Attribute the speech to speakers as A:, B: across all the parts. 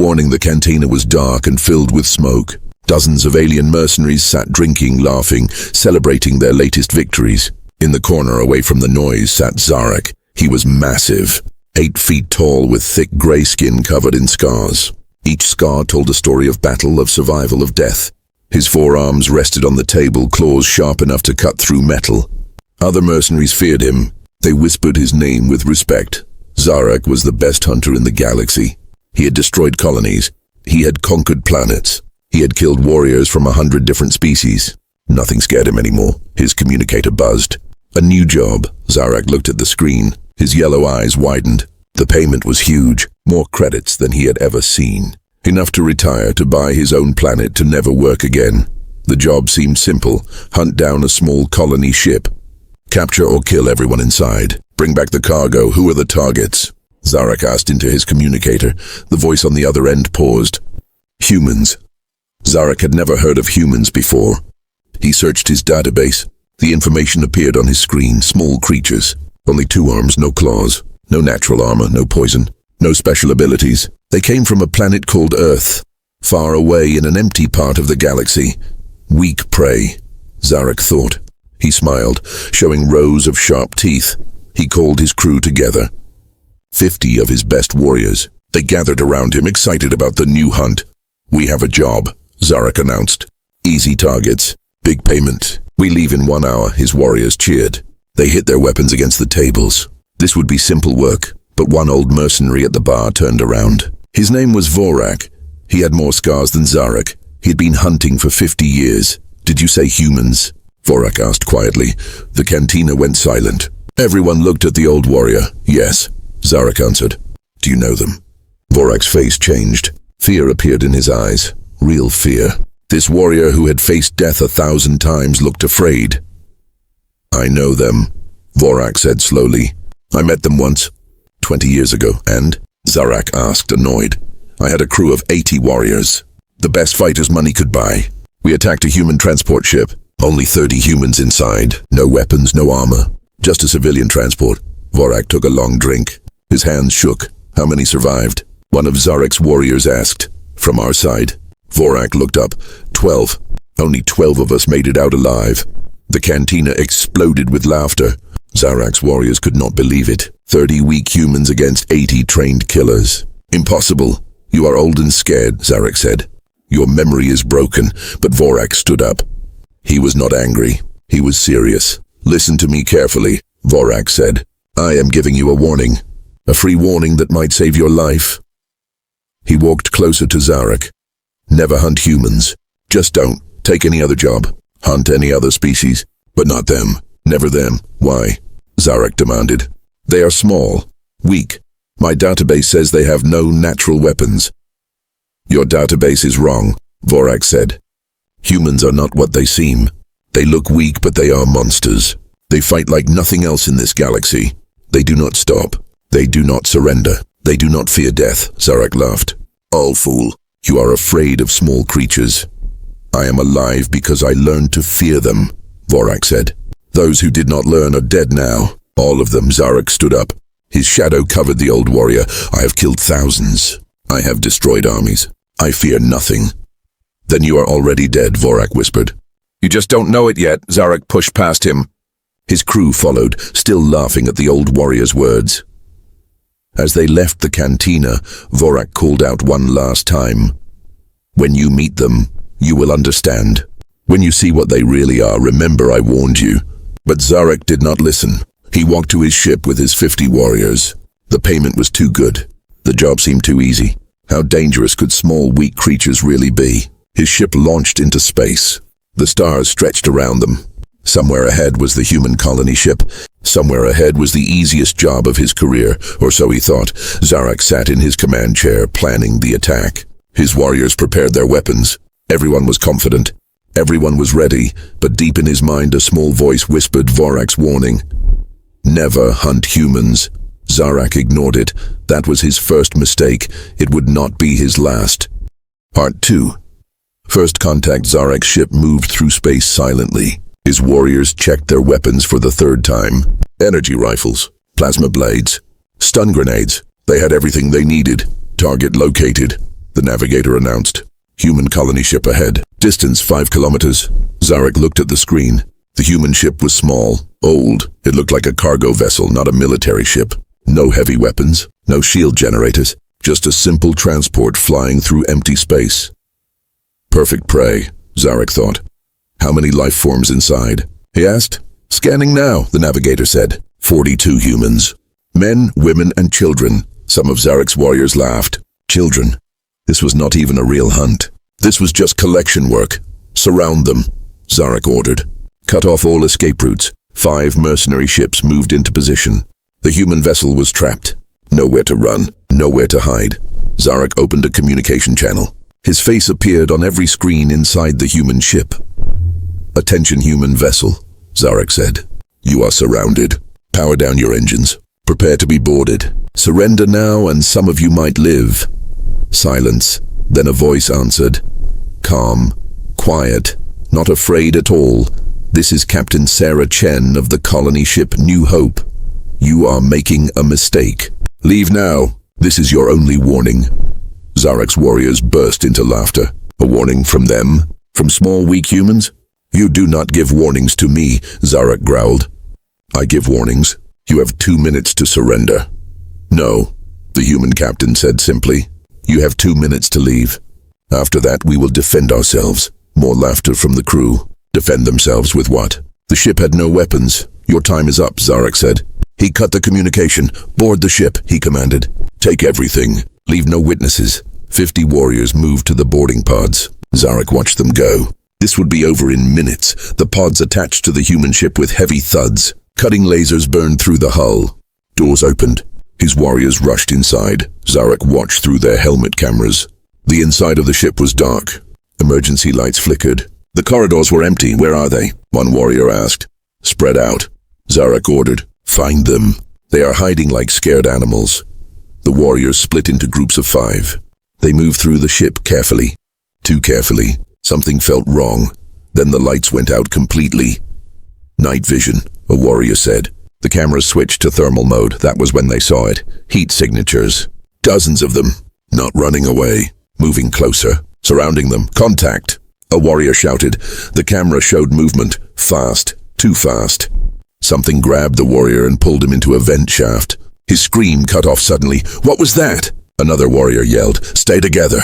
A: warning, the cantina was dark and filled with smoke. Dozens of alien mercenaries sat drinking, laughing, celebrating their latest victories. In the corner away from the noise sat Zarak. He was massive, 8 feet tall with thick grey skin covered in scars. Each scar told a story of battle, of survival, of death. His forearms rested on the table, claws sharp enough to cut through metal. Other mercenaries feared him. They whispered his name with respect. Zarak was the best hunter in the galaxy. He had destroyed colonies. He had conquered planets. He had killed warriors from 100 different species. Nothing scared him anymore. His communicator buzzed. A new job. Zarak looked at the screen. His yellow eyes widened. The payment was huge, more credits than he had ever seen. Enough to retire, to buy his own planet, to never work again. The job seemed simple. Hunt down a small colony ship. Capture or kill everyone inside. Bring back the cargo. Who are the targets? Zarak asked into his communicator. The voice on the other end paused. Humans. Zarak had never heard of humans before. He searched his database. The information appeared on his screen. Small creatures. Only 2 arms, no claws. No natural armor, no poison. No special abilities. They came from a planet called Earth. Far away in an empty part of the galaxy. Weak prey, Zarak thought. He smiled, showing rows of sharp teeth. He called his crew together. 50 of his best warriors. They gathered around him, excited about the new hunt. We have a job, Zarak announced. Easy targets. Big payment. We leave in 1 hour, his warriors cheered. They hit their weapons against the tables. This would be simple work, but one old mercenary at the bar turned around. His name was Vorak. He had more scars than Zarak. He had been hunting for 50 years. Did you say humans? Vorak asked quietly. The cantina went silent. Everyone looked at the old warrior. Yes, Zarak answered. Do you know them? Vorak's face changed. Fear appeared in his eyes. Real fear. This warrior who had faced death 1,000 times looked afraid. I know them, Vorak said slowly. I met them once, 20 years ago, and? Zarak asked, annoyed. I had a crew of 80 warriors. The best fighters money could buy. We attacked a human transport ship. Only 30 humans inside. No weapons, no armor. Just a civilian transport. Vorak took a long drink. His hands shook. How many survived? One of Zarak's warriors asked. From our side. Vorak looked up. 12. Only 12 of us made it out alive. The cantina exploded with laughter. Zarak's warriors could not believe it. 30 weak humans against 80 trained killers. Impossible. You are old and scared, Zarak said. Your memory is broken, but Vorak stood up. He was not angry. He was serious. Listen to me carefully, Vorak said. I am giving you a warning. A free warning that might save your life. He walked closer to Zarak. Never hunt humans. Just don't. Take any other job. Hunt any other species. But not them. Never them. Why? Zarak demanded. They are small. Weak. My database says they have no natural weapons. Your database is wrong, Vorak said. Humans are not what they seem. They look weak, but they are monsters. They fight like nothing else in this galaxy. They do not stop. They do not surrender. They do not fear death, Zarak laughed. Oh, fool. You are afraid of small creatures. I am alive because I learned to fear them, Vorak said. Those who did not learn are dead now. All of them. Zarak stood up. His shadow covered the old warrior. I have killed thousands. I have destroyed armies. I fear nothing. Then you are already dead, Vorak whispered. You just don't know it yet, Zarak pushed past him. His crew followed, still laughing at the old warrior's words. As they left the cantina, Vorak called out one last time. When you meet them, you will understand. When you see what they really are, remember I warned you. But Zarak did not listen. He walked to his ship with his 50 warriors. The payment was too good. The job seemed too easy. How dangerous could small, weak creatures really be? His ship launched into space. The stars stretched around them. Somewhere ahead was the human colony ship. Somewhere ahead was the easiest job of his career, or so he thought. Zarak sat in his command chair, planning the attack. His warriors prepared their weapons. Everyone was confident. Everyone was ready, but deep in his mind a small voice whispered Vorak's warning. Never hunt humans. Zarak ignored it. That was his first mistake. It would not be his last. Part 2. First contact. Zarak's ship moved through space silently. His warriors checked their weapons for the 3rd time. Energy rifles, plasma blades, stun grenades. They had everything they needed. Target located. the navigator announced. Human colony ship ahead. Distance 5 kilometers. Zarek looked at the screen. The human ship was small, old. It looked like a cargo vessel, not a military ship. No heavy weapons, no shield generators, just a simple transport flying through empty space. Perfect prey, Zarek thought. How many life forms inside? He asked. Scanning now, the navigator said. 42 humans. Men, women, and children. Some of Zarek's warriors laughed. Children. This was not even a real hunt. This was just collection work. Surround them, Zarek ordered. Cut off all escape routes. 5 mercenary ships moved into position. The human vessel was trapped. Nowhere to run, nowhere to hide. Zarek opened a communication channel. His face appeared on every screen inside the human ship. Attention human vessel, Zarek said. You are surrounded. Power down your engines. Prepare to be boarded. Surrender now and some of you might live. Silence. Then a voice answered. Calm. Quiet. Not afraid at all. This is Captain Sarah Chen of the colony ship New Hope. You are making a mistake. Leave now. This is your only warning. Zarek's warriors burst into laughter. A warning from them? From small, weak humans? You do not give warnings to me, Zarek growled. I give warnings. You have 2 minutes to surrender. No, the human captain said simply. You have 2 minutes to leave. After that, we will defend ourselves. More laughter from the crew. Defend themselves with what? The ship had no weapons. Your time is up, Zarek said. He cut the communication. Board the ship, he commanded. Take everything. Leave no witnesses. 50 warriors moved to the boarding pods. Zarek watched them go. This would be over in minutes. The pods attached to the human ship with heavy thuds. Cutting lasers burned through the hull. Doors opened. His warriors rushed inside. Zarek watched through their helmet cameras. The inside of the ship was dark. Emergency lights flickered. The corridors were empty. Where are they? One warrior asked. Spread out. Zarek ordered. Find them. They are hiding like scared animals. The warriors split into groups of 5. They moved through the ship carefully. Too carefully. Something felt wrong. Then the lights went out completely. Night vision, a warrior said. The cameras switched to thermal mode. That was when they saw it. Heat signatures. Dozens of them. Not running away. Moving closer. Surrounding them. Contact. A warrior shouted. The camera showed movement. Fast. Too fast. Something grabbed the warrior and pulled him into a vent shaft. His scream cut off suddenly. What was that? Another warrior yelled. Stay together.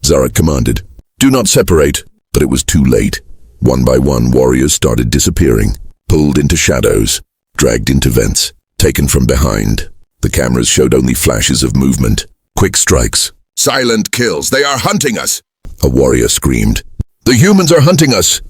A: Zarek commanded. Do not separate. But it was too late. One by one, warriors started disappearing. Pulled into shadows. Dragged into vents. Taken from behind. The cameras showed only flashes of movement. Quick strikes. Silent kills. They are hunting us. A warrior screamed. The humans are hunting us.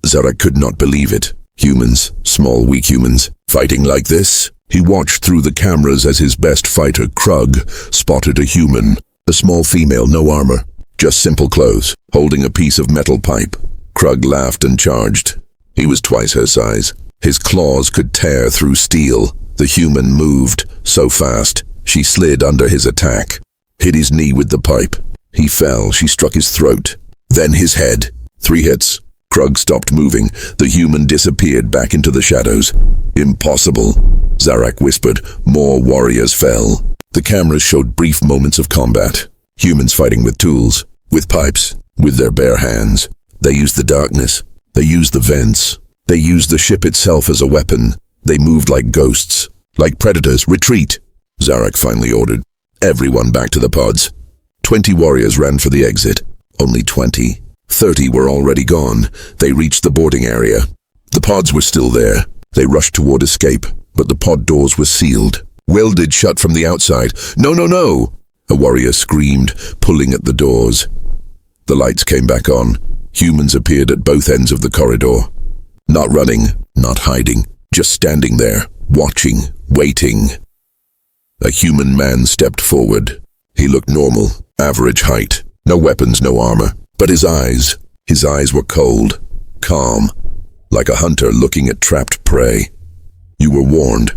A: Zarek could not believe it. Humans, small, weak humans, fighting like this? He watched through the cameras as his best fighter, Korr'vak, spotted a human. A small female, no armor. Just simple clothes, holding a piece of metal pipe. Korr'vak laughed and charged. He was twice her size. His claws could tear through steel. The human moved so fast, she slid under his attack. Hit his knee with the pipe. He fell. She struck his throat. Then his head. 3 hits. Korr'vak stopped moving. The human disappeared back into the shadows. Impossible, Zarek whispered. More warriors fell. The cameras showed brief moments of combat. Humans fighting with tools, with pipes, with their bare hands. They used the darkness. They used the vents. They used the ship itself as a weapon. They moved like ghosts, like predators. Retreat, Zarek finally ordered. Everyone back to the pods. 20 warriors ran for the exit. Only 20. 30 were already gone. They reached the boarding area. The pods were still there. They rushed toward escape, but the pod doors were sealed, welded shut from the outside. No, no, no! A warrior screamed, pulling at the doors. The lights came back on. Humans appeared at both ends of the corridor. Not running, not hiding, just standing there, watching, waiting. A human man stepped forward. He looked normal, average height, no weapons, no armor. But his eyes were cold, calm, like a hunter looking at trapped prey. You were warned,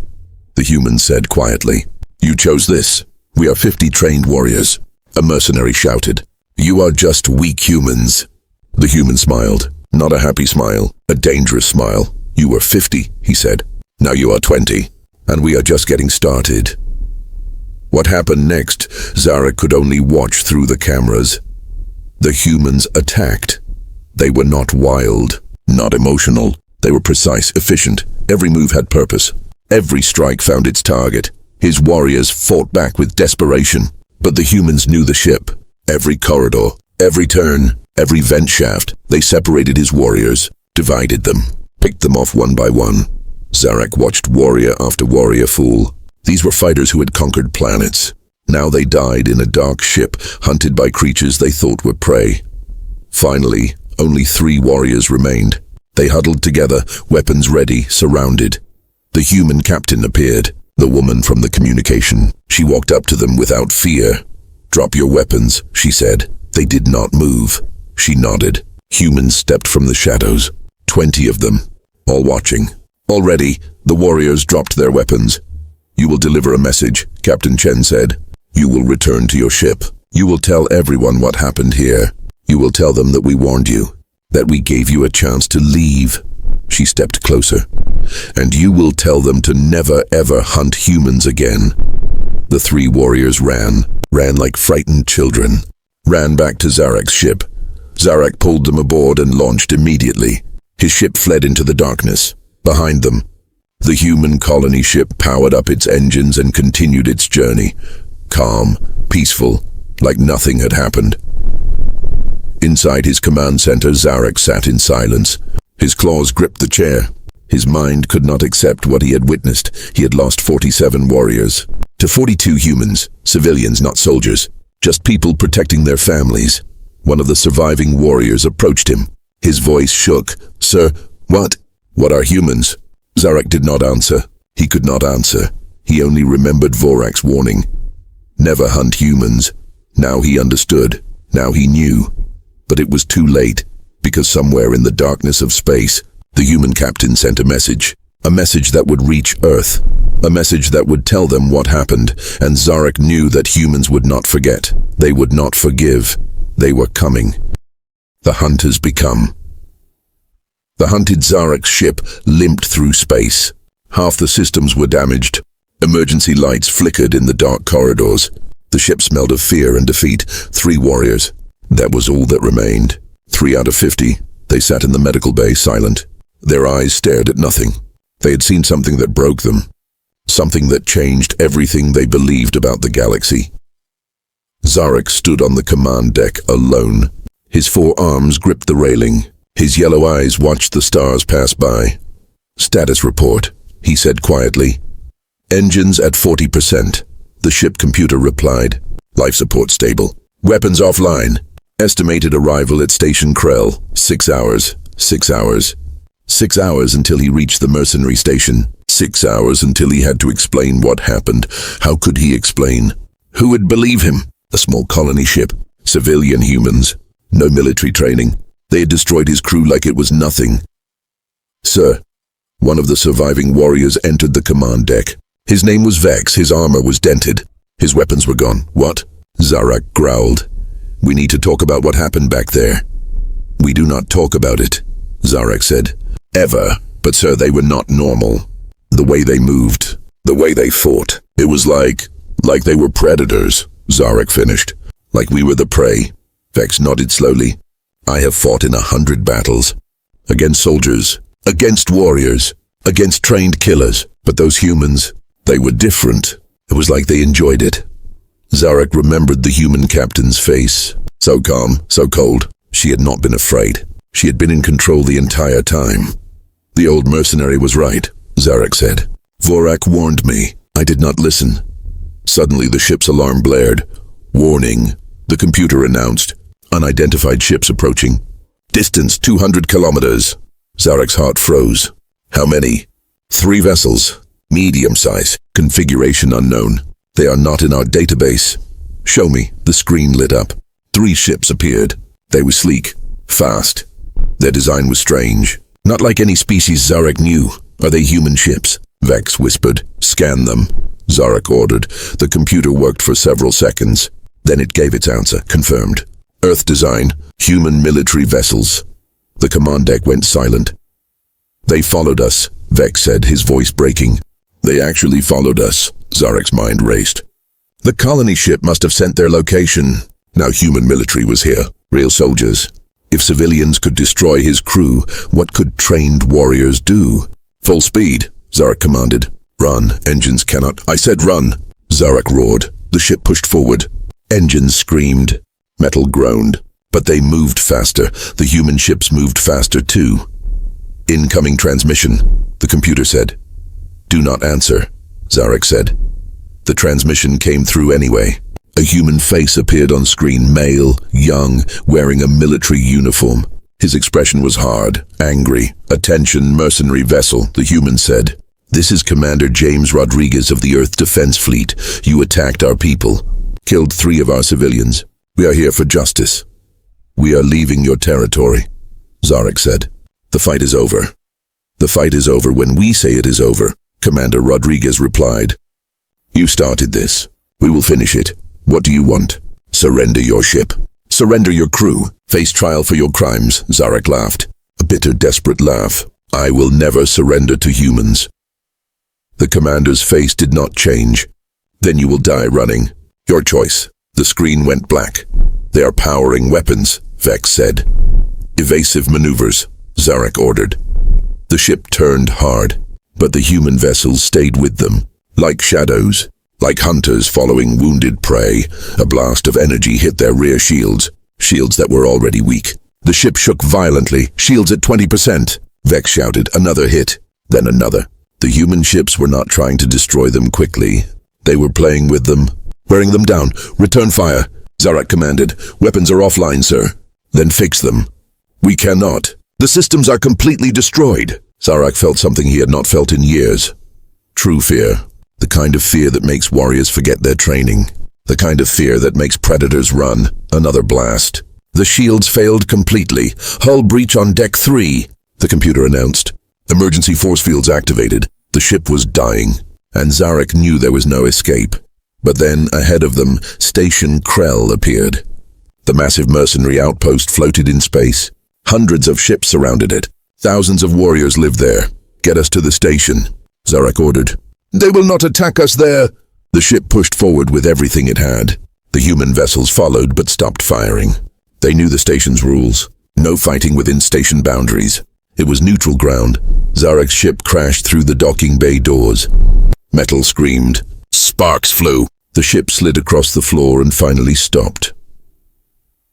A: the human said quietly. You chose this. We are 50 trained warriors. A mercenary shouted. You are just weak humans. The human smiled, not a happy smile, a dangerous smile. You were 50, he said. Now you are 20, and we are just getting started. What happened next, Zarek could only watch through the cameras. The humans attacked. They were not wild, not emotional. They were precise, efficient. Every move had purpose. Every strike found its target. His warriors fought back with desperation. But the humans knew the ship. Every corridor, every turn, every vent shaft. They separated his warriors, divided them, picked them off one by one. Zarek watched warrior after warrior fall. These were fighters who had conquered planets. Now they died in a dark ship, hunted by creatures they thought were prey. Finally, only 3 warriors remained. They huddled together, weapons ready, surrounded. The human captain appeared, the woman from the communication. She walked up to them without fear. "Drop your weapons," she said. They did not move. She nodded. Humans stepped from the shadows. 20 of them, all watching. Already, the warriors dropped their weapons. "You will deliver a message," Captain Chen said. "You will return to your ship. You will tell everyone what happened here. You will tell them that we warned you, that we gave you a chance to leave." She stepped closer. "And you will tell them to never ever hunt humans again." The 3 warriors ran like frightened children, ran back to Zarek's ship. Zarek pulled them aboard and launched immediately. His ship fled into the darkness. Behind them, the human colony ship powered up its engines and continued its journey, calm, peaceful, like nothing had happened. Inside his command center, Zarek sat in silence. His claws gripped the chair. His mind could not accept what he had witnessed. He had lost 47 warriors. To 42 humans, civilians, not soldiers, just people protecting their families. One of the surviving warriors approached him. His voice shook. "Sir, what? What are humans?" Zarek did not answer. He could not answer. He only remembered Vorak's warning. Never hunt humans. Now he understood. Now he knew. But it was too late, because somewhere in the darkness of space, the human captain sent a message that would reach Earth, a message that would tell them what happened, and Zarek knew that humans would not forget. They would not forgive. They were coming. The hunt has become. The hunted Zarek's ship limped through space. Half the systems were damaged. Emergency lights flickered in the dark corridors. The ship smelled of fear and defeat. 3 warriors. That was all that remained. 3 out of 50. They sat in the medical bay, silent. Their eyes stared at nothing. They had seen something that broke them. Something that changed everything they believed about the galaxy. Zarek stood on the command deck alone. His 4 arms gripped the railing. His yellow eyes watched the stars pass by. "Status report," he said quietly. "Engines at 40%. The ship computer replied. "Life support stable. Weapons offline. Estimated arrival at Station Krell, 6 hours. 6 hours. 6 hours until he reached the Mercenary station. 6 hours until he had to explain what happened. How could he explain? Who would believe him? A small colony ship. Civilian humans. No military training. They had destroyed his crew like it was nothing. "Sir." One of the surviving warriors entered the command deck. His name was Vex. His armor was dented. His weapons were gone. "What?" Zarek growled. "We need to talk about what happened back there." "We do not talk about it," Zarek said. "Ever. But sir, they were not normal. The way they moved, the way they fought. It was like they were predators," Zarek finished. "Like we were the prey." Vex nodded slowly. "I have fought in 100 battles. Against soldiers, against warriors, against trained killers. But those humans, they were different. It was like they enjoyed it." Zarek remembered the human captain's face. So calm, so cold. She had not been afraid. She had been in control the entire time. "The old mercenary was right," Zarek said. "Vorak warned me. I did not listen." Suddenly the ship's alarm blared. "Warning," the computer announced. "Unidentified ships approaching. Distance 200 kilometers. Zarek's heart froze. "How many?" 3 vessels. Medium size. Configuration unknown. "They are not in our database." "Show me." The screen lit up. 3 ships appeared. They were sleek, fast. Their design was strange. Not like any species Zarek knew. "Are they human ships?" Vex whispered. "Scan them," Zarek ordered. The computer worked for several seconds. Then it gave its answer. Confirmed. "Earth design. Human military vessels." The command deck went silent. "They followed us," Vex said, his voice breaking. "They actually followed us." Zarek's mind raced. The colony ship must have sent their location. Now human military was here, real soldiers. If civilians could destroy his crew, what could trained warriors do? Full speed, Zarek commanded. Run, engines cannot. I said run, Zarek roared. The ship pushed forward. Engines screamed. Metal groaned. But they moved faster. The human ships moved faster too. Incoming transmission, the computer said. Do not answer, Zarek said. The transmission came through anyway. A human face appeared on screen, male, young, wearing a military uniform. His expression was hard, angry. Attention, mercenary vessel, the human said. This is Commander James Rodriguez of the Earth Defense Fleet. You attacked our people, killed 3 of our civilians. We are here for justice. We are leaving your territory, Zarek said. The fight is over. The fight is over when we say it is over, Commander Rodriguez replied. You started this. We will finish it. What do you want? Surrender your ship. Surrender your crew. Face trial for your crimes, Zarek laughed. A bitter, desperate laugh. I will never surrender to humans. The commander's face did not change. Then you will die running. Your choice. The screen went black. They are powering weapons, Vex said. Evasive maneuvers, Zarek ordered. The ship turned hard, but the human vessels stayed with them. Like shadows, like hunters following wounded prey, a blast of energy hit their rear shields, shields that were already weak. The ship shook violently, shields at 20%. Vex shouted, another hit, then another. The human ships were not trying to destroy them quickly. They were playing with them, wearing them down. Return fire, Zarek commanded. Weapons are offline, sir. Then fix them. We cannot. The systems are completely destroyed. Zarek felt something he had not felt in years. True fear. The kind of fear that makes warriors forget their training. The kind of fear that makes predators run. Another blast. The shields failed completely. Hull breach on deck 3, the computer announced. Emergency force fields activated. The ship was dying, and Zarek knew there was no escape. But then, ahead of them, Station Krell appeared. The massive mercenary outpost floated in space. Hundreds of ships surrounded it. Thousands of warriors lived there. Get us to the station, Zarek ordered. They will not attack us there. The ship pushed forward with everything it had. The human vessels followed but stopped firing. They knew the station's rules. No fighting within station boundaries. It was neutral ground. Zarek's ship crashed through the docking bay doors. Metal screamed. Sparks flew. The ship slid across the floor and finally stopped.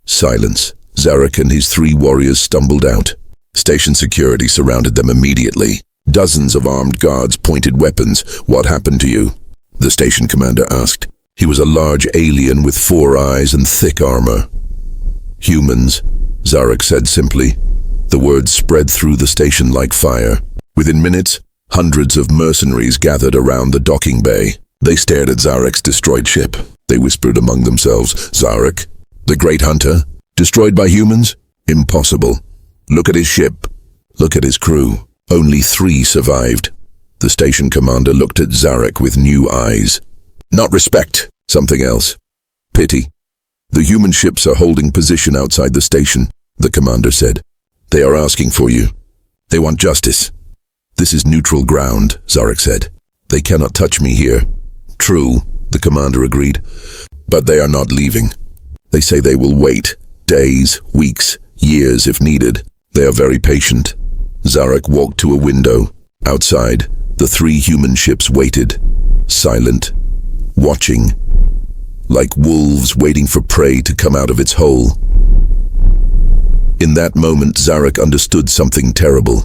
A: Silence. Zarek and his 3 warriors stumbled out. Station security surrounded them immediately. Dozens of armed guards pointed weapons. What happened to you? The station commander asked. He was a large alien with 4 eyes and thick armor. Humans, Zarek said simply. The words spread through the station like fire. Within minutes, hundreds of mercenaries gathered around the docking bay. They stared at Zarek's destroyed ship. They whispered among themselves, Zarek, the great hunter, destroyed by humans? Impossible. Look at his ship. Look at his crew. Only 3 survived. The station commander looked at Zarek with new eyes. Not respect, something else. Pity. The human ships are holding position outside the station, the commander said. They are asking for you. They want justice. This is neutral ground, Zarek said. They cannot touch me here. True, the commander agreed. But they are not leaving. They say they will wait. Days, weeks, years if needed. They are very patient. Zarek walked to a window. Outside, the 3 human ships waited, silent, watching, like wolves waiting for prey to come out of its hole. In that moment, Zarek understood something terrible.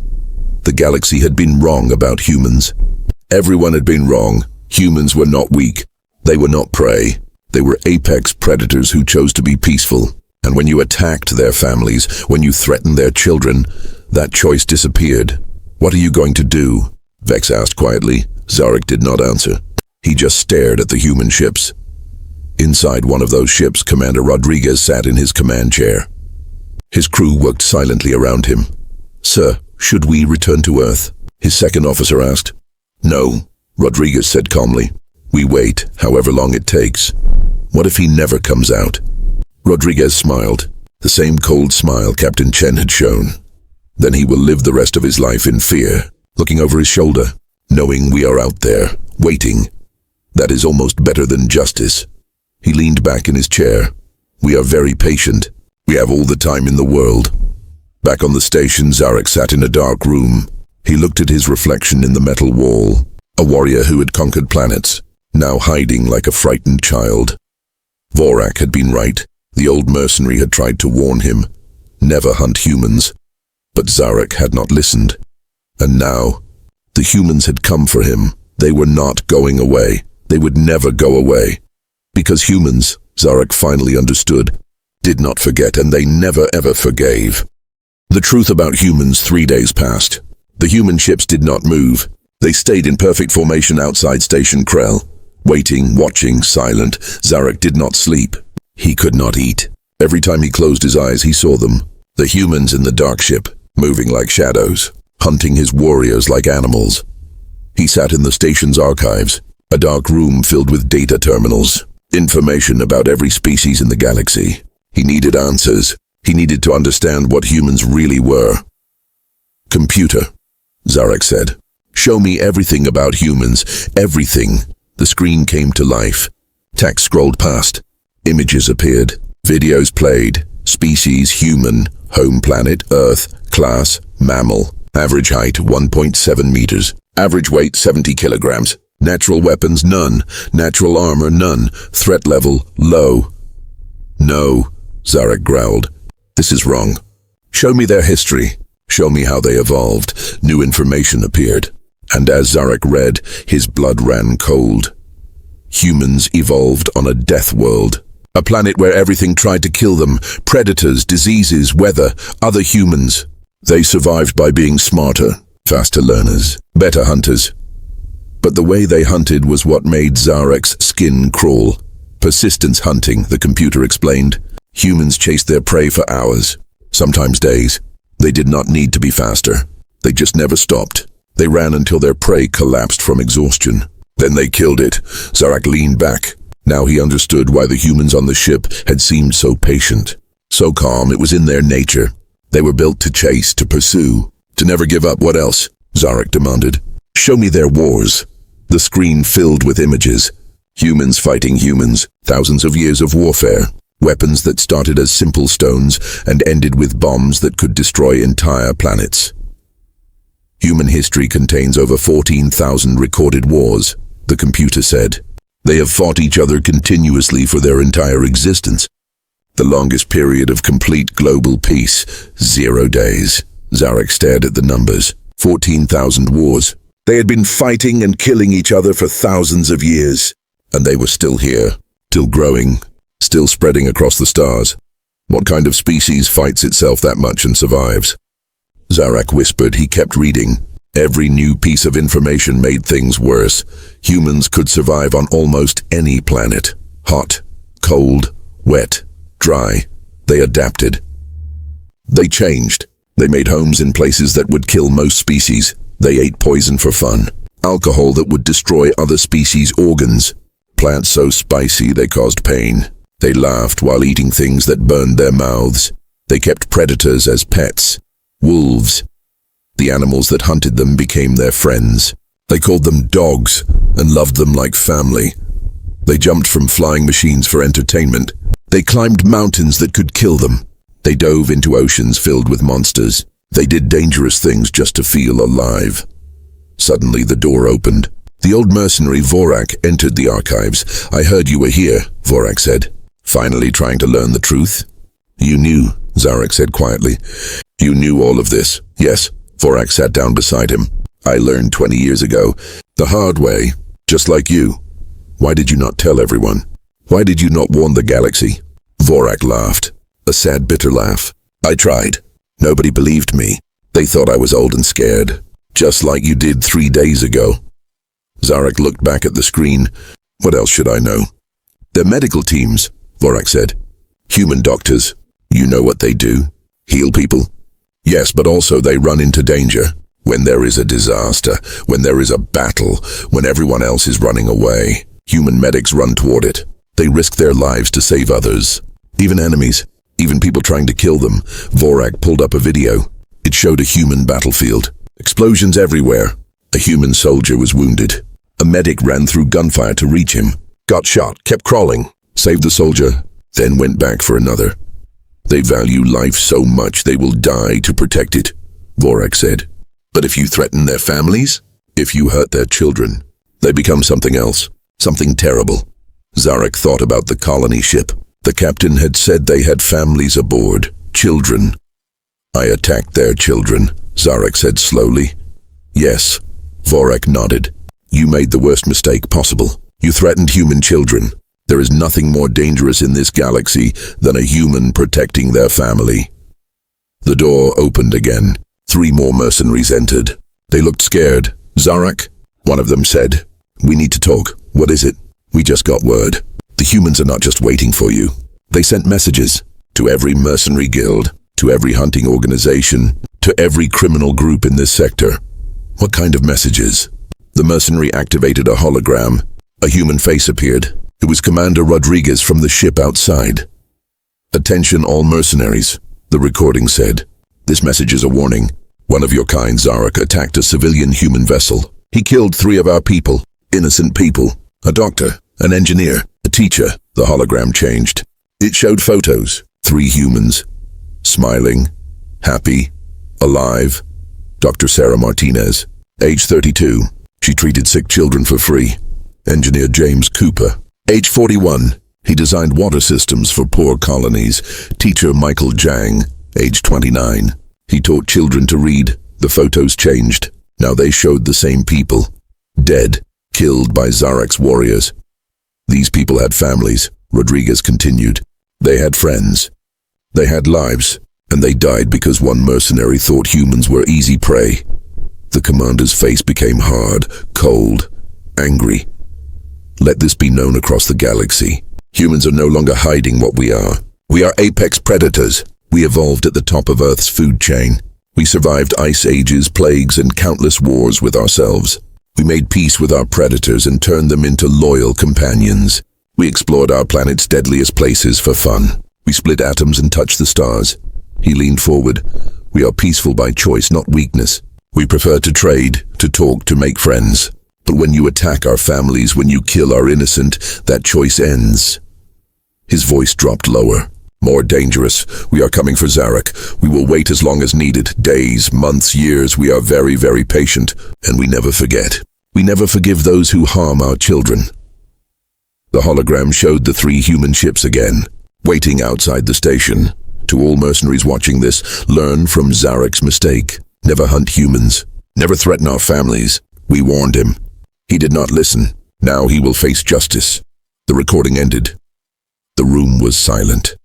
A: The galaxy had been wrong about humans. Everyone had been wrong. Humans were not weak. They were not prey. They were apex predators who chose to be peaceful. And when you attacked their families, when you threatened their children, that choice disappeared. What are you going to do? Vex asked quietly. Zarek did not answer. He just stared at the human ships. Inside one of those ships, Commander Rodriguez sat in his command chair. His crew worked silently around him. Sir, should we return to Earth? His second officer asked. No, Rodriguez said calmly. We wait, however long it takes. What if he never comes out? Rodriguez smiled, the same cold smile Captain Chen had shown. Then he will live the rest of his life in fear, looking over his shoulder, knowing we are out there, waiting. That is almost better than justice. He leaned back in his chair. "We are very patient. We have all the time in the world." Back on the station, Zarek sat in a dark room. He looked at his reflection in the metal wall. A warrior who had conquered planets, now hiding like a frightened child. Korr'vak had been right. The old mercenary had tried to warn him. Never hunt humans. But Zarek had not listened. And now, the humans had come for him. They were not going away. They would never go away. Because humans, Zarek finally understood, did not forget, and they never ever forgave. The truth about humans 3 days passed. The human ships did not move. They stayed in perfect formation outside Station Krell. Waiting, watching, silent. Zarek did not sleep. He could not eat. Every time he closed his eyes, he saw them. The humans in the dark ship, moving like shadows, hunting his warriors like animals. He sat in the station's archives, a dark room filled with data terminals, information about every species in the galaxy. He needed answers. He needed to understand what humans really were. "Computer," Zarek said, "show me everything about humans, everything." The screen came to life. Text scrolled past. Images appeared. Videos played. Species, human. Home planet, Earth. Class, mammal. Average height, 1.7 meters. Average weight, 70 kilograms. Natural weapons, none. Natural armor, none. Threat level, low. "No," Zarek growled. "This is wrong. Show me their history. Show me how they evolved." New information appeared. And as Zarek read, his blood ran cold. Humans evolved on a death world. A planet where everything tried to kill them. Predators, diseases, weather, other humans. They survived by being smarter, faster learners, better hunters. But the way they hunted was what made Zarek's skin crawl. Persistence hunting, the computer explained. Humans chased their prey for hours, sometimes days. They did not need to be faster. They just never stopped. They ran until their prey collapsed from exhaustion. Then they killed it. Zarek leaned back. Now he understood why the humans on the ship had seemed so patient, so calm. It was in their nature. They were built to chase, to pursue, to never give up. "What else?" Zarek demanded. "Show me their wars." The screen filled with images. Humans fighting humans, thousands of years of warfare. Weapons that started as simple stones and ended with bombs that could destroy entire planets. Human history contains over 14,000 recorded wars, the computer said. They have fought each other continuously for their entire existence. The longest period of complete global peace, 0 days. Zarek stared at the numbers. 14,000 wars. They had been fighting and killing each other for thousands of years. And they were still here, still growing, still spreading across the stars. What kind of species fights itself that much and survives? Zarek whispered. He kept reading. Every new piece of information made things worse. Humans could survive on almost any planet. Hot, cold, wet, dry. They adapted. They changed. They made homes in places that would kill most species. They ate poison for fun. Alcohol that would destroy other species' organs. Plants so spicy they caused pain. They laughed while eating things that burned their mouths. They kept predators as pets. Wolves. The animals that hunted them became their friends. They called them dogs and loved them like family. They jumped from flying machines for entertainment. They climbed mountains that could kill them. They dove into oceans filled with monsters. They did dangerous things just to feel alive. Suddenly the door opened. The old mercenary Korr'vak entered the archives. "I heard you were here," Korr'vak said. "Finally trying to learn the truth?" "You knew," Zarek said quietly. "You knew all of this?" "Yes." Korr'vak sat down beside him. "I learned 20 years ago. The hard way, just like you. Why did you not tell everyone? Why did you not warn the galaxy?" Korr'vak laughed. A sad, bitter laugh. "I tried. Nobody believed me. They thought I was old and scared. Just like you did 3 days ago." Zarek looked back at the screen. "What else should I know?" "They're medical teams," Korr'vak said. "Human doctors. You know what they do? Heal people?" "Yes, but also they run into danger. When there is a disaster, when there is a battle, when everyone else is running away, human medics run toward it. They risk their lives to save others. Even enemies, even people trying to kill them." Korr'vak pulled up a video. It showed a human battlefield. Explosions everywhere. A human soldier was wounded. A medic ran through gunfire to reach him. Got shot, kept crawling. saved the soldier, then went back for another. They value life so much they will die to protect it, Korr'vak said. But if you threaten their families, if you hurt their children, they become something else, something terrible. Zarek thought about the colony ship. The captain had said they had families aboard, children. I attacked their children, Zarek said slowly. Yes, Korr'vak nodded. You made the worst mistake possible. You threatened human children. There is nothing more dangerous in this galaxy than a human protecting their family. The door opened again. 3 more mercenaries entered. They looked scared. Zarek, one of them said, we need to talk. What is it? We just got word. The humans are not just waiting for you. They sent messages to every mercenary guild, to every hunting organization, to every criminal group in this sector. What kind of messages? The mercenary activated a hologram. A human face appeared. It was Commander Rodriguez from the ship outside. Attention all mercenaries, the recording said. This message is a warning. One of your kind, Zarek, attacked a civilian human vessel. He killed 3 of our people, innocent people, a doctor, an engineer, a teacher. The hologram changed. It showed photos, 3 humans, smiling, happy, alive. Dr. Sarah Martinez, age 32. She treated sick children for free. Engineer James Cooper, age 41. He designed water systems for poor colonies. Teacher Michael Jang, age 29. He taught children to read. The photos changed. Now they showed the same people. Dead, killed by Zarek's warriors. These people had families, Rodriguez continued. They had friends. They had lives. And they died because one mercenary thought humans were easy prey. The commander's face became hard, cold, angry. Let this be known across the galaxy. Humans are no longer hiding what we are. We are apex predators. We evolved at the top of Earth's food chain. We survived ice ages, plagues, and countless wars with ourselves. We made peace with our predators and turned them into loyal companions. We explored our planet's deadliest places for fun. We split atoms and touched the stars. He leaned forward. We are peaceful by choice, not weakness. We prefer to trade, to talk, to make friends. But when you attack our families, when you kill our innocent, that choice ends. His voice dropped lower. More dangerous. We are coming for Zarek. We will wait as long as needed. Days, months, years. We are very, very patient. And we never forget. We never forgive those who harm our children. The hologram showed the 3 human ships again, waiting outside the station. To all mercenaries watching this, learn from Zarek's mistake. Never hunt humans. Never threaten our families. We warned him. He did not listen. Now he will face justice. The recording ended. The room was silent.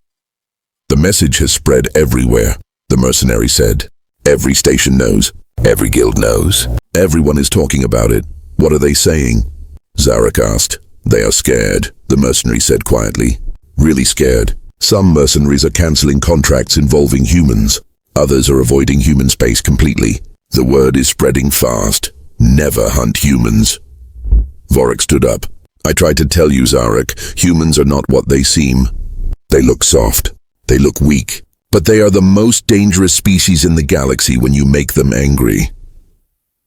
A: The message has spread everywhere, the mercenary said. Every station knows. Every guild knows. Everyone is talking about it. What are they saying? Zarek asked. They are scared, the mercenary said quietly. Really scared. Some mercenaries are canceling contracts involving humans. Others are avoiding human space completely. The word is spreading fast. Never hunt humans. Korr'vak stood up. I tried to tell you, Zarek, humans are not what they seem. They look soft. They look weak. But they are the most dangerous species in the galaxy when you make them angry.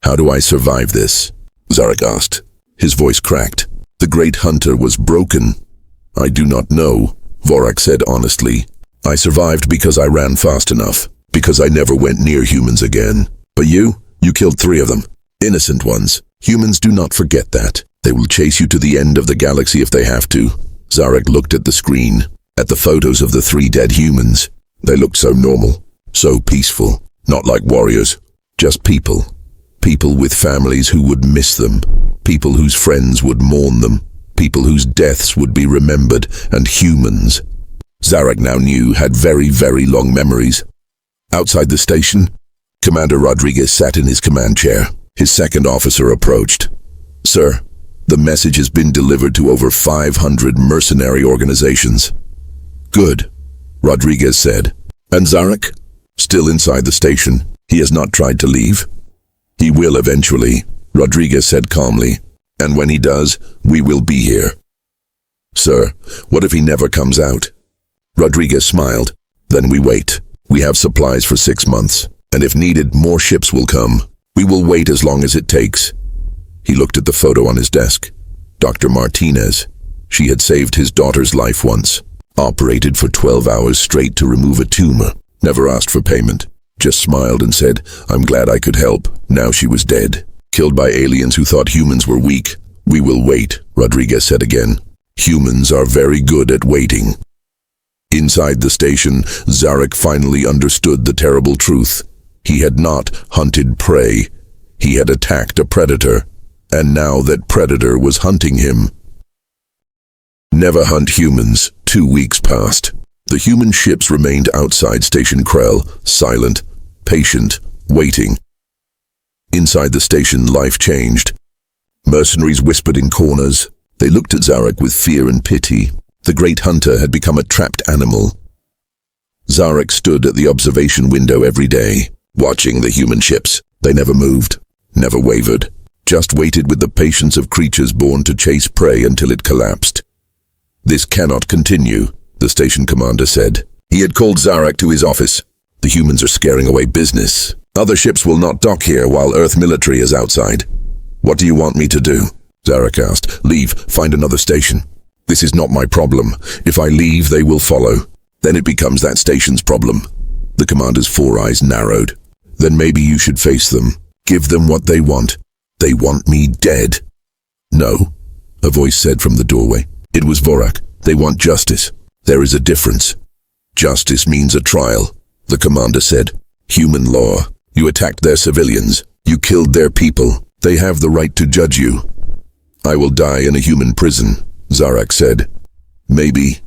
A: How do I survive this? Zarek asked. His voice cracked. The great hunter was broken. I do not know, Korr'vak said honestly. I survived because I ran fast enough. Because I never went near humans again. But you killed 3 of them. Innocent ones. Humans do not forget that. They will chase you to the end of the galaxy if they have to. Zarek looked at the screen, at the photos of the 3 dead humans. They looked so normal, so peaceful. Not like warriors, just people. People with families who would miss them. People whose friends would mourn them. People whose deaths would be remembered. And humans, Zarek now knew, had very, very long memories. Outside the station, Commander Rodriguez sat in his command chair. His second officer approached. Sir, the message has been delivered to over 500 mercenary organizations. Good, Rodriguez said. And Zarek? Still inside the station. He has not tried to leave. He will eventually, Rodriguez said calmly. And when he does, we will be here. Sir, what if he never comes out? Rodriguez smiled. Then we wait. We have supplies for 6 months. And if needed, more ships will come. We will wait as long as it takes. He looked at the photo on his desk. Dr. Martinez. She had saved his daughter's life once. Operated for 12 hours straight to remove a tumor. Never asked for payment. Just smiled and said, "I'm glad I could help." Now she was dead. Killed by aliens who thought humans were weak. "We will wait," Rodriguez said again. "Humans are very good at waiting." Inside the station, Zarek finally understood the terrible truth. He had not hunted prey. He had attacked a predator. And now that predator was hunting him. Never hunt humans. 2 weeks passed. The human ships remained outside Station Krell, silent, patient, waiting. Inside the station, life changed. Mercenaries whispered in corners. They looked at Zarek with fear and pity. The great hunter had become a trapped animal. Zarek stood at the observation window every day, watching the human ships. They never moved, never wavered, just waited with the patience of creatures born to chase prey until it collapsed. "This cannot continue," the station commander said. He had called Zarek to his office. "The humans are scaring away business. Other ships will not dock here while Earth military is outside." "What do you want me to do?" Zarek asked. "Leave, find another station." "This is not my problem. If I leave, they will follow. Then it becomes that station's problem." The commander's 4 eyes narrowed. "Then maybe you should face them. Give them what they want. They want me dead." "No," a voice said from the doorway. It was Vorak. "They want justice. There is a difference." "Justice means a trial," the commander said. "Human law. You attacked their civilians. You killed their people. They have the right to judge you." "I will die in a human prison," Zarek said. "Maybe,"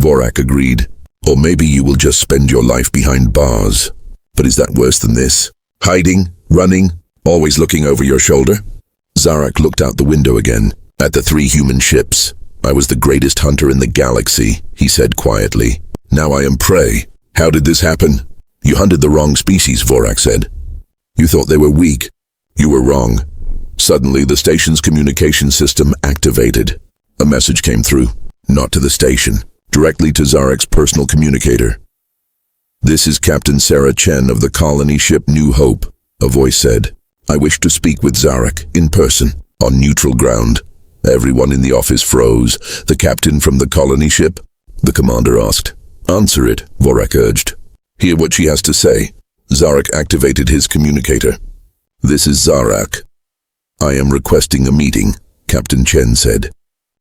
A: Vorak agreed. "Or maybe you will just spend your life behind bars." "But is that worse than this? Hiding, running, always looking over your shoulder?" Zarek looked out the window again, at the 3 human ships. "I was the greatest hunter in the galaxy," he said quietly. "Now I am prey. How did this happen?" "You hunted the wrong species," Vorak said. "You thought they were weak. You were wrong." Suddenly, the station's communication system activated. A message came through, not to the station, directly to Zarek's personal communicator. "This is Captain Sarah Chen of the colony ship New Hope," a voice said. "I wish to speak with Zarek, in person, on neutral ground." Everyone in the office froze. "The captain from the colony ship?" the commander asked. "Answer it," Vorak urged. "Hear what she has to say." Zarek activated his communicator. "This is Zarek. I am requesting a meeting," Captain Chen said.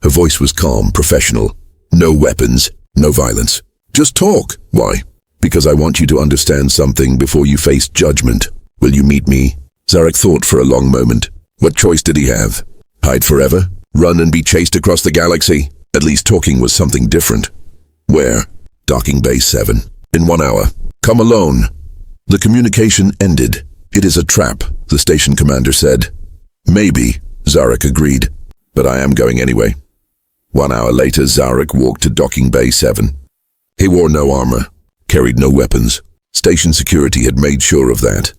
A: Her voice was calm, professional. "No weapons, no violence. Just talk." "Why?" "Because I want you to understand something before you face judgment." "Will you meet me?" Zarek thought for a long moment. What choice did he have? Hide forever? Run and be chased across the galaxy? At least talking was something different. "Where?" "Docking Bay 7. In 1 hour. Come alone." The communication ended. "It is a trap," the station commander said. "Maybe," Zarek agreed. "But I am going anyway." 1 hour later, Zarek walked to Docking Bay 7. He wore no armor, carried no weapons. Station security had made sure of that.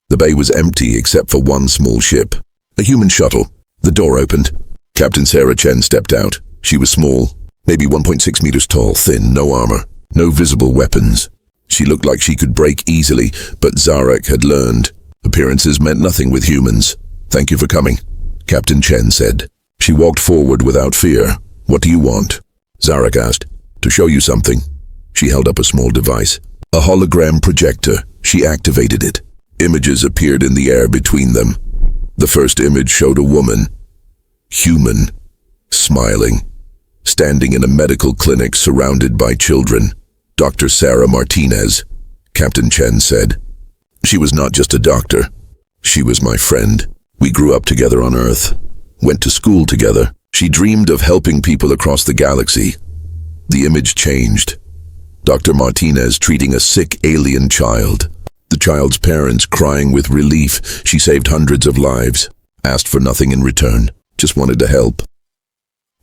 A: The bay was empty except for one small ship, a human shuttle. The door opened. Captain Sarah Chen stepped out. She was small, maybe 1.6 meters tall, thin, no armor, no visible weapons. She looked like she could break easily, but Zarek had learned. Appearances meant nothing with humans. "Thank you for coming," Captain Chen said. She walked forward without fear. "What do you want?" Zarek asked. "To show you something." She held up a small device. A hologram projector. She activated it. Images appeared in the air between them. The first image showed a woman, human, smiling, standing in a medical clinic surrounded by children. "Dr. Sarah Martinez," Captain Chen said. "She was not just a doctor. She was my friend. We grew up together on Earth, went to school together. She dreamed of helping people across the galaxy." The image changed. Dr. Martinez treating a sick alien child. The child's parents crying with relief. She saved hundreds of lives, asked for nothing in return, just wanted to help.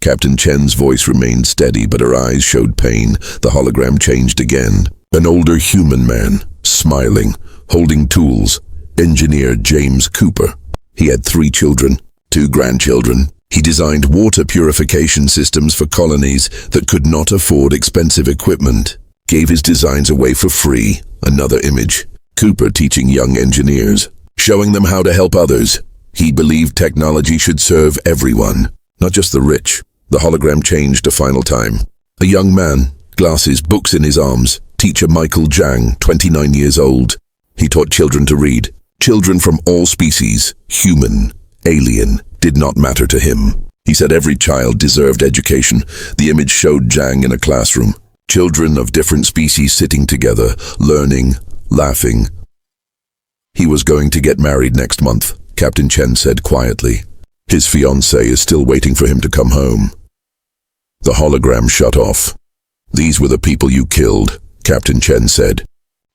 A: Captain Chen's voice remained steady, but her eyes showed pain. The hologram changed again. An older human man, smiling, holding tools. Engineer James Cooper. He had 3 children, 2 grandchildren. He designed water purification systems for colonies that could not afford expensive equipment. Gave his designs away for free. Another image. Cooper teaching young engineers, showing them how to help others. He believed technology should serve everyone, not just the rich. The hologram changed a final time. A young man, glasses, books in his arms, teacher Michael Jang, 29 years old. He taught children to read. Children from all species, human, alien, did not matter to him. He said every child deserved education. The image showed Jang in a classroom. Children of different species sitting together, learning, laughing. He was going to get married next month, Captain Chen said quietly. His fiancée is still waiting for him to come home. The hologram shut off. These were the people you killed, Captain Chen said.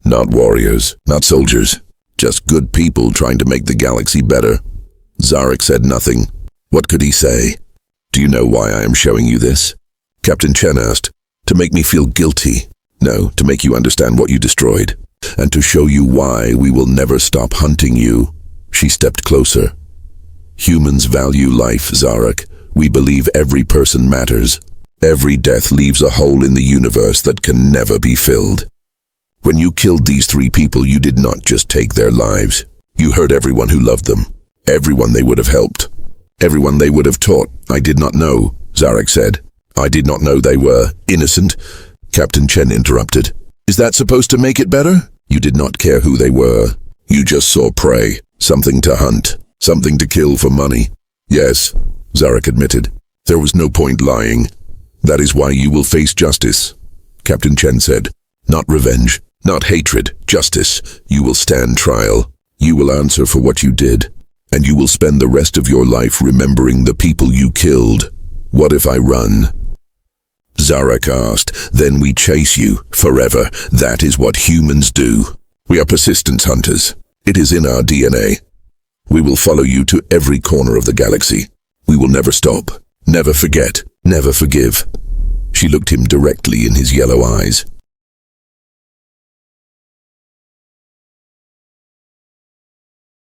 A: Not warriors, not soldiers, just good people trying to make the galaxy better. Zarek said nothing. What could he say? Do you know why I am showing you this? Captain Chen asked. To make me feel guilty. No, to make you understand what you destroyed. And to show you why we will never stop hunting you. She stepped closer. Humans value life, Zarek. We believe every person matters. Every death leaves a hole in the universe that can never be filled. When you killed these 3 people, you did not just take their lives. You hurt everyone who loved them. Everyone they would have helped. Everyone they would have taught. I did not know, Zarek said. I did not know they were innocent. Captain Chen interrupted. Is that supposed to make it better? You did not care who they were. You just saw prey, something to hunt, something to kill for money. Yes, Zarek admitted. There was no point lying. That is why you will face justice, Captain Chen said. Not revenge, not hatred, justice. You will stand trial. You will answer for what you did. And you will spend the rest of your life remembering the people you killed. What if I run? Zarek asked. Then we chase you forever. That is what humans do. We are persistence hunters. It is in our DNA. We will follow you to every corner of the galaxy. We will never stop, never forget, never forgive. She looked him directly in his yellow eyes.